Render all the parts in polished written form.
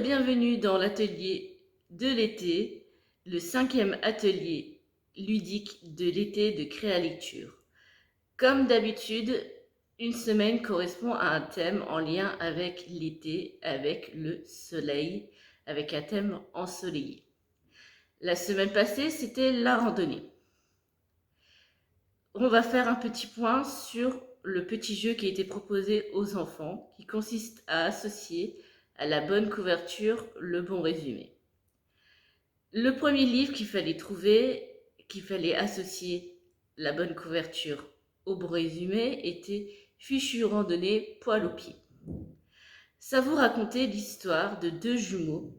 bienvenue dans l'atelier de l'été, le 5e atelier ludique de l'été de Créalecture. Comme d'habitude, une semaine correspond à un thème en lien avec l'été, avec le soleil, avec un thème ensoleillé. La semaine passée, c'était la randonnée. On va faire un petit point sur le petit jeu qui a été proposé aux enfants, qui consiste à associer à la bonne couverture le bon résumé. Le premier livre qu'il fallait trouver, qu'il fallait associer la bonne couverture au bon résumé, était Fichu randonnée, poil aux pieds. Ça vous racontait l'histoire de deux jumeaux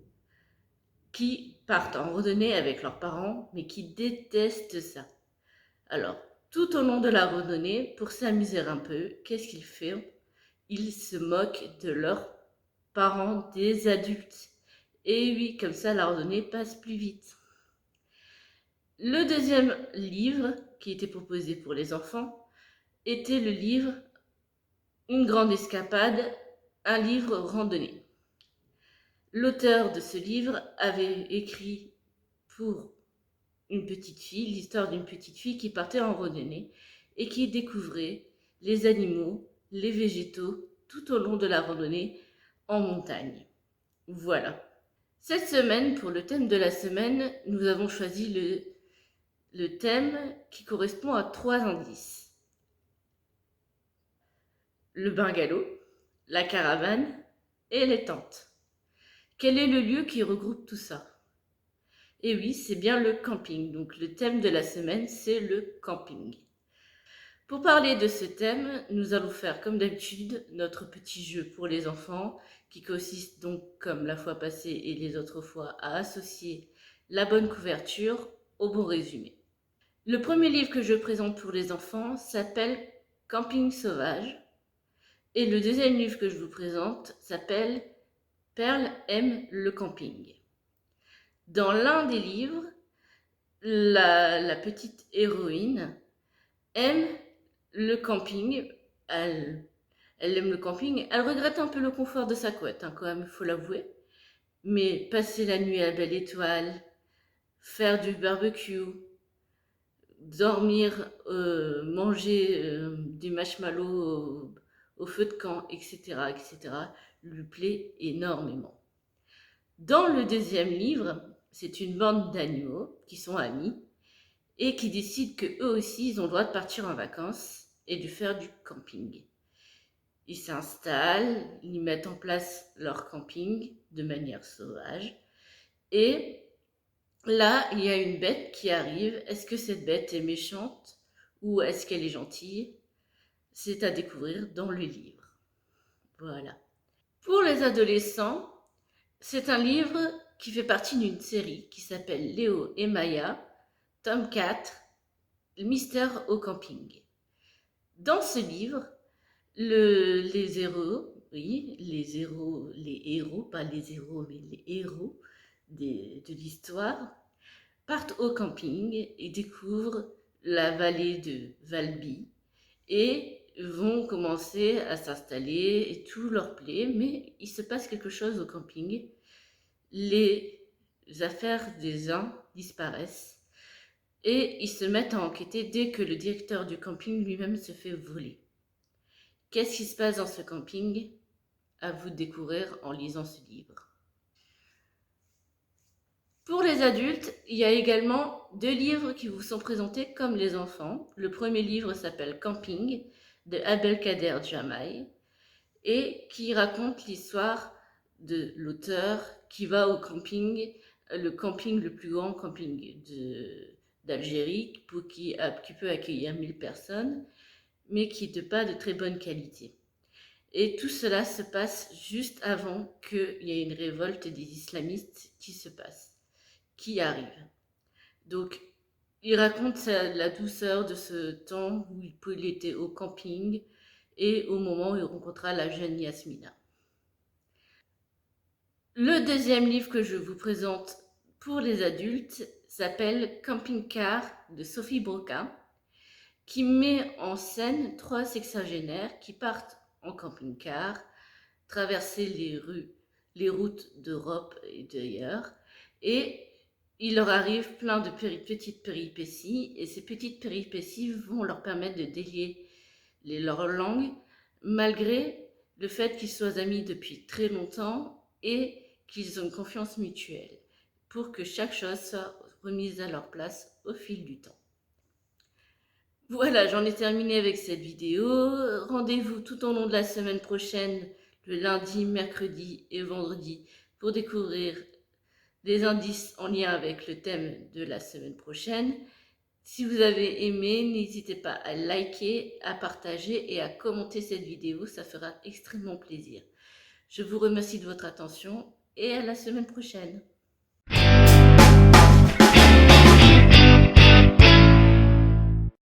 qui partent en randonnée avec leurs parents, mais qui détestent ça. Alors, tout au long de la randonnée, pour s'amuser un peu, qu'est-ce qu'ils font? Ils se moquent de leurs parents, des adultes. Et oui, comme ça, la randonnée passe plus vite. Le deuxième livre qui était proposé pour les enfants était le livre Une grande escapade, un livre randonnée. L'auteur de ce livre avait écrit pour une petite fille, l'histoire d'une petite fille qui partait en randonnée et qui découvrait les animaux, les végétaux tout au long de la randonnée en montagne. Voilà. Cette semaine, pour le thème de la semaine, nous avons choisi le thème qui correspond à 3 indices. Le bungalow, la caravane et les tentes. Quel est le lieu qui regroupe tout ça? Et oui, c'est bien le camping. Donc le thème de la semaine, c'est le camping. Pour parler de ce thème, nous allons faire comme d'habitude notre petit jeu pour les enfants qui consiste donc, comme la fois passée et les autres fois, à associer la bonne couverture au bon résumé. Le premier livre que je présente pour les enfants s'appelle Camping sauvage et le deuxième livre que je vous présente s'appelle Perle aime le camping. Dans l'un des livres, la petite héroïne aime le camping, elle aime le camping, elle regrette un peu le confort de sa couette, quand même, il faut l'avouer, mais passer la nuit à Belle Étoile, faire du barbecue, dormir, manger des marshmallows au feu de camp, etc., etc., lui plaît énormément. Dans le deuxième livre, c'est une bande d'animaux qui sont amis et qui décident qu'eux aussi, ils ont le droit de partir en vacances et de faire du camping. Ils s'installent, ils mettent en place leur camping de manière sauvage et là, il y a une bête qui arrive. Est-ce que cette bête est méchante ou est-ce qu'elle est gentille? C'est à découvrir dans le livre. Voilà. Pour les adolescents, c'est un livre qui fait partie d'une série qui s'appelle Léo et Maya, tome 4, Le mystère au camping. Dans ce livre, les héros, oui, les héros, pas les héros, mais les héros de l'histoire, partent au camping et découvrent la vallée de Valby et vont commencer à s'installer et tout leur plaît, mais il se passe quelque chose au camping. Les affaires des uns disparaissent et ils se mettent à enquêter dès que le directeur du camping lui-même se fait voler. Qu'est-ce qui se passe dans ce camping? À vous de découvrir en lisant ce livre. Pour les adultes, il y a également 2 livres qui vous sont présentés comme les enfants. Le premier livre s'appelle Camping de Abdelkader Jamai et qui raconte l'histoire de l'auteur qui va au camping, le camping le plus grand camping d'Algérie qui peut accueillir 1000 personnes, mais qui n'est pas de très bonne qualité. Et tout cela se passe juste avant qu'il y ait une révolte des islamistes qui arrive. Donc, il raconte la douceur de ce temps où il était au camping et au moment où il rencontra la jeune Yasmina. Le deuxième livre que je vous présente pour les adultes s'appelle Camping Car de Sophie Broca, qui met en scène 3 sexagénaires qui partent en camping-car, traverser les rues les routes d'Europe et d'ailleurs. Et il leur arrive plein de petites péripéties, et ces petites péripéties vont leur permettre de délier leur langue, malgré le fait qu'ils soient amis depuis très longtemps et qu'ils ont une confiance mutuelle, pour que chaque chose soit remise à leur place au fil du temps. Voilà, j'en ai terminé avec cette vidéo. Rendez-vous tout au long de la semaine prochaine, le lundi, mercredi et vendredi, pour découvrir des indices en lien avec le thème de la semaine prochaine. Si vous avez aimé, n'hésitez pas à liker, à partager et à commenter cette vidéo, ça fera extrêmement plaisir. Je vous remercie de votre attention et à la semaine prochaine.